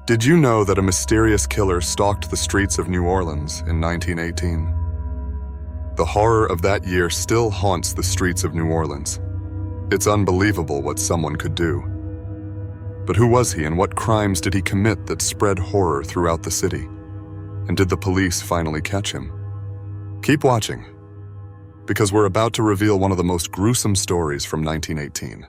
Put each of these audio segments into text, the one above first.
Did you know that a mysterious killer stalked the streets of New Orleans in 1918? The horror of that year still haunts the streets of New Orleans. It's unbelievable what someone could do. But who was he and what crimes did he commit that spread horror throughout the city? And did the police finally catch him? Keep watching, because we're about to reveal one of the most gruesome stories from 1918.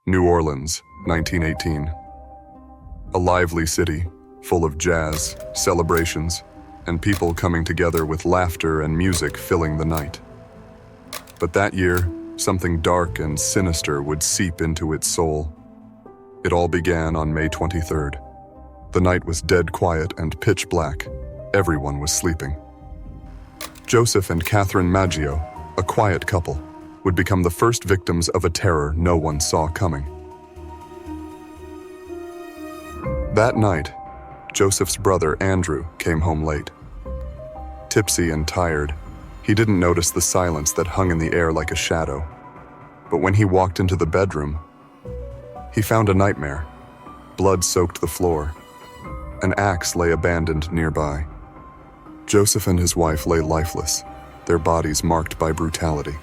New Orleans, 1918. A lively city, full of jazz, celebrations, and people coming together with laughter and music filling the night. But that year, something dark and sinister would seep into its soul. It all began on May 23rd. The night was dead quiet and pitch black. Everyone was sleeping. Joseph and Catherine Maggio, a quiet couple, would become the first victims of a terror no one saw coming. That night, Joseph's brother Andrew came home late. Tipsy and tired, he didn't notice the silence that hung in the air like a shadow. But when he walked into the bedroom, he found a nightmare. Blood soaked the floor. An axe lay abandoned nearby. Joseph and his wife lay lifeless, their bodies marked by brutality.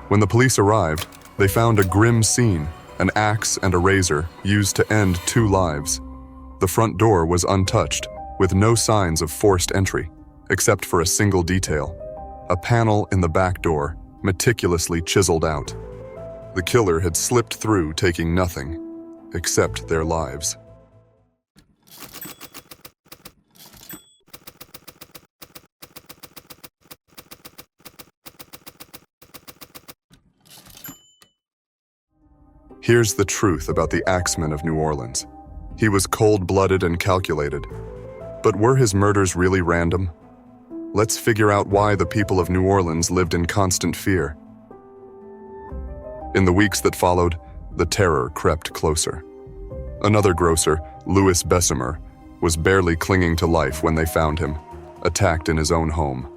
When the police arrived, they found a grim scene, an axe and a razor used to end 2 lives. The front door was untouched, with no signs of forced entry, except for a single detail: a panel in the back door, meticulously chiseled out. The killer had slipped through, taking nothing, except their lives. Here's the truth about the Axeman of New Orleans. He was cold-blooded and calculated. But were his murders really random? Let's figure out why the people of New Orleans lived in constant fear. In the weeks that followed, the terror crept closer. Another grocer, Louis Bessemer, was barely clinging to life when they found him, attacked in his own home.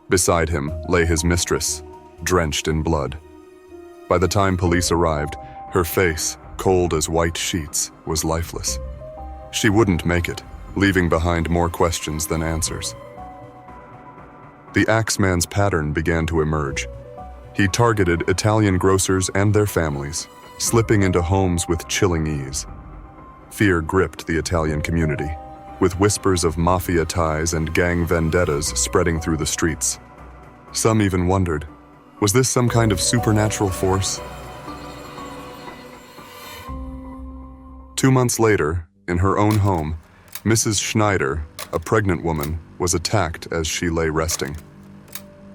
Beside him lay his mistress, drenched in blood. By the time police arrived, her face, cold as white sheets, was lifeless. She wouldn't make it, leaving behind more questions than answers. The Axeman's pattern began to emerge. He targeted Italian grocers and their families, slipping into homes with chilling ease. Fear gripped the Italian community, with whispers of mafia ties and gang vendettas spreading through the streets. Some even wondered, was this some kind of supernatural force? 2 months later, in her own home, Mrs. Schneider, a pregnant woman, was attacked as she lay resting.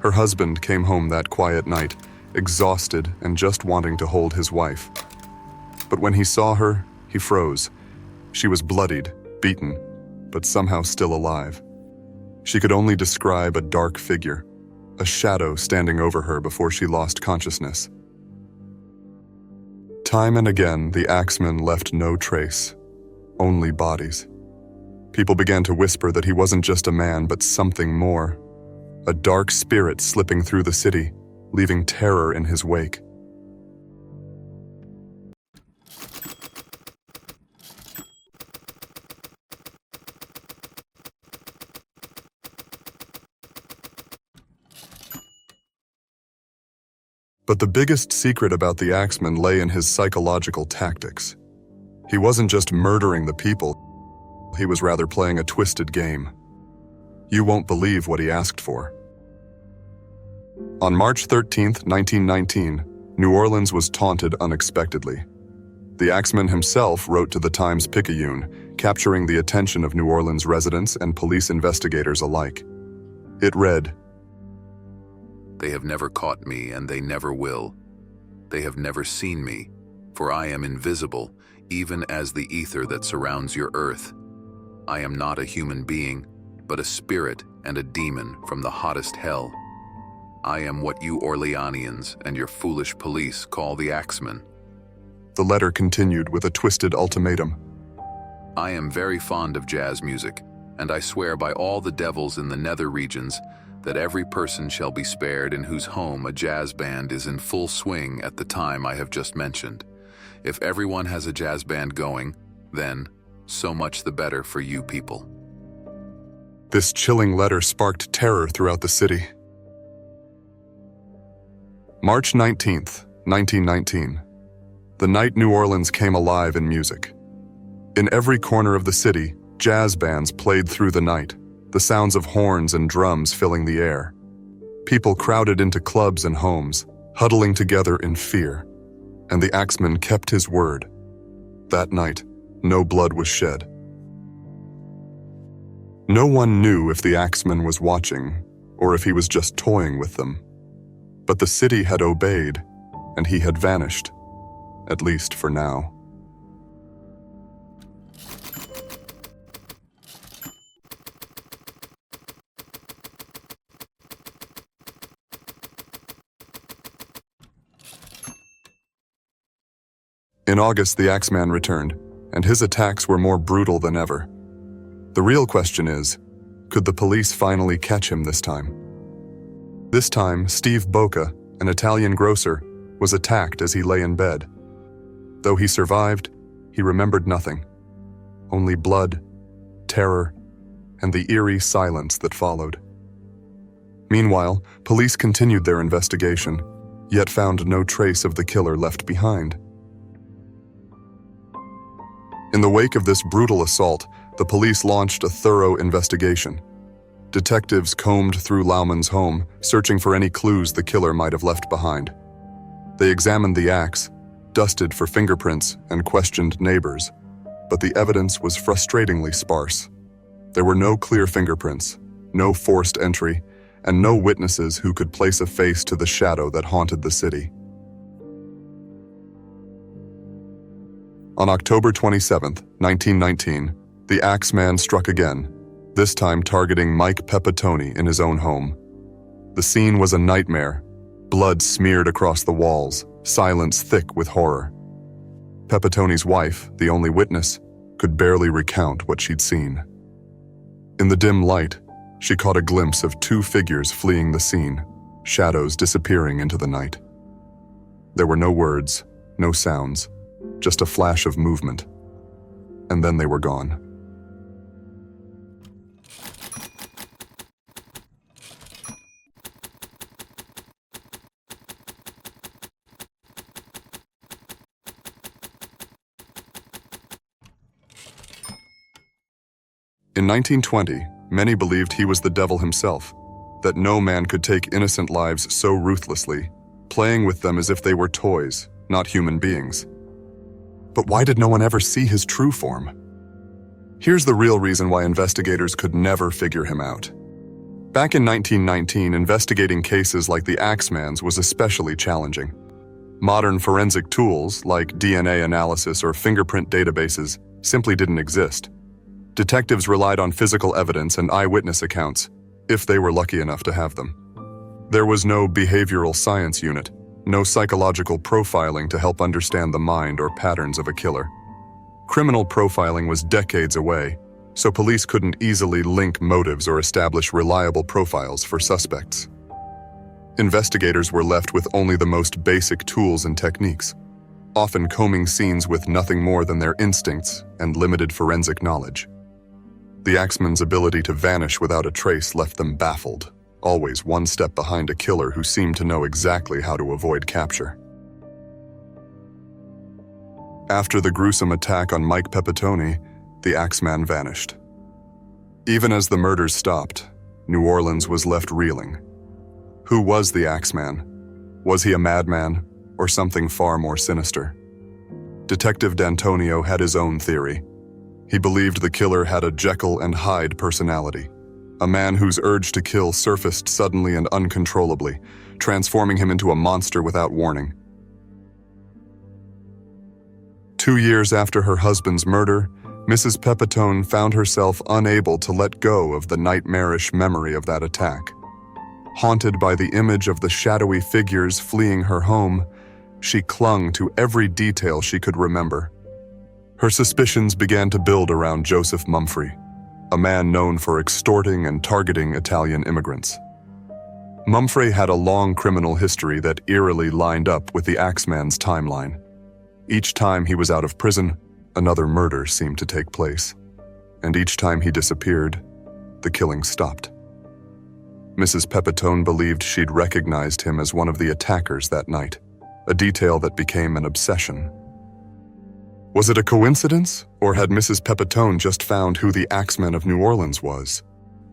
Her husband came home that quiet night, exhausted and just wanting to hold his wife. But when he saw her, he froze. She was bloodied, beaten, but somehow still alive. She could only describe a dark figure, a shadow standing over her before she lost consciousness. Time and again, the Axeman left no trace, only bodies. People began to whisper that he wasn't just a man, but something more. A dark spirit slipping through the city, leaving terror in his wake. But the biggest secret about the Axeman lay in his psychological tactics. He wasn't just murdering the people, he was rather playing a twisted game. You won't believe what he asked for. On March 13, 1919, New Orleans was taunted unexpectedly. The Axeman himself wrote to the Times-Picayune, capturing the attention of New Orleans residents and police investigators alike. It read, "They have never caught me, and they never will. They have never seen me, for I am invisible, even as the ether that surrounds your earth. I am not a human being, but a spirit and a demon from the hottest hell. I am what you Orleanians and your foolish police call the Axeman. The letter continued with a twisted ultimatum. I am very fond of jazz music, and I swear by all the devils in the nether regions that every person shall be spared in whose home a jazz band is in full swing at the time I have just mentioned. If everyone has a jazz band going, then so much the better for you people. This chilling letter sparked terror throughout the city. March 19th, 1919. The night New Orleans came alive in music. In every corner of the city, jazz bands played through the night, the sounds of horns and drums filling the air. People crowded into clubs and homes, huddling together in fear, and the Axeman kept his word. That night, no blood was shed. No one knew if the Axeman was watching, or if he was just toying with them. But the city had obeyed, and he had vanished, at least for now. In August, the Axeman returned, and his attacks were more brutal than ever. The real question is, could the police finally catch him this time? This time, Steve Bocca, an Italian grocer, was attacked as he lay in bed. Though he survived, he remembered nothing. Only blood, terror, and the eerie silence that followed. Meanwhile, police continued their investigation, yet found no trace of the killer left behind. In the wake of this brutal assault, the police launched a thorough investigation. Detectives combed through Lauman's home, searching for any clues the killer might have left behind. They examined the axe, dusted for fingerprints, and questioned neighbors, but the evidence was frustratingly sparse. There were no clear fingerprints, no forced entry, and no witnesses who could place a face to the shadow that haunted the city. On October 27, 1919, the Axeman struck again, this time targeting Mike Pepitone in his own home. The scene was a nightmare. Blood smeared across the walls, silence thick with horror. Pepitone's wife, the only witness, could barely recount what she'd seen. In the dim light, she caught a glimpse of two figures fleeing the scene, shadows disappearing into the night. There were no words, no sounds, just a flash of movement, and then they were gone. In 1920, many believed he was the devil himself, that no man could take innocent lives so ruthlessly, playing with them as if they were toys, not human beings. But why did no one ever see his true form? Here's the real reason why investigators could never figure him out. Back in 1919, investigating cases like the Axeman's was especially challenging. Modern forensic tools, like DNA analysis or fingerprint databases, simply didn't exist. Detectives relied on physical evidence and eyewitness accounts, if they were lucky enough to have them. There was no behavioral science unit, no psychological profiling to help understand the mind or patterns of a killer. Criminal profiling was decades away, so police couldn't easily link motives or establish reliable profiles for suspects. Investigators were left with only the most basic tools and techniques, often combing scenes with nothing more than their instincts and limited forensic knowledge. The Axeman's ability to vanish without a trace left them baffled, always one step behind a killer who seemed to know exactly how to avoid capture. After the gruesome attack on Mike Pepitone, the Axeman vanished. Even as the murders stopped, New Orleans was left reeling. Who was the Axeman? Was he a madman, or something far more sinister? Detective D'Antonio had his own theory. He believed the killer had a Jekyll and Hyde personality, a man whose urge to kill surfaced suddenly and uncontrollably, transforming him into a monster without warning. 2 years after her husband's murder, Mrs. Pepitone found herself unable to let go of the nightmarish memory of that attack. Haunted by the image of the shadowy figures fleeing her home, she clung to every detail she could remember. Her suspicions began to build around Joseph Mumfrey, a man known for extorting and targeting Italian immigrants. Mumfrey had a long criminal history that eerily lined up with the Axeman's timeline. Each time he was out of prison, another murder seemed to take place. And each time he disappeared, the killing stopped. Mrs. Pepitone believed she'd recognized him as one of the attackers that night, a detail that became an obsession. Was it a coincidence, or had Mrs. Pepitone just found who the Axeman of New Orleans was?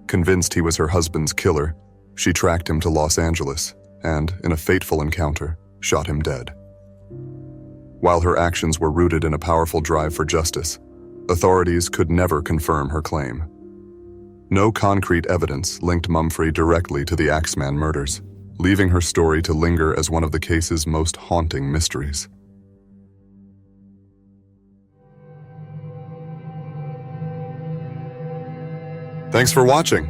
Convinced he was her husband's killer, she tracked him to Los Angeles and, in a fateful encounter, shot him dead. While her actions were rooted in a powerful drive for justice, authorities could never confirm her claim. No concrete evidence linked Mumfrey directly to the Axeman murders, leaving her story to linger as one of the case's most haunting mysteries. Thanks for watching.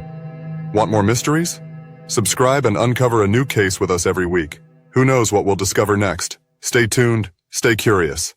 Want more mysteries? Subscribe and uncover a new case with us every week. Who knows what we'll discover next? Stay tuned, stay curious.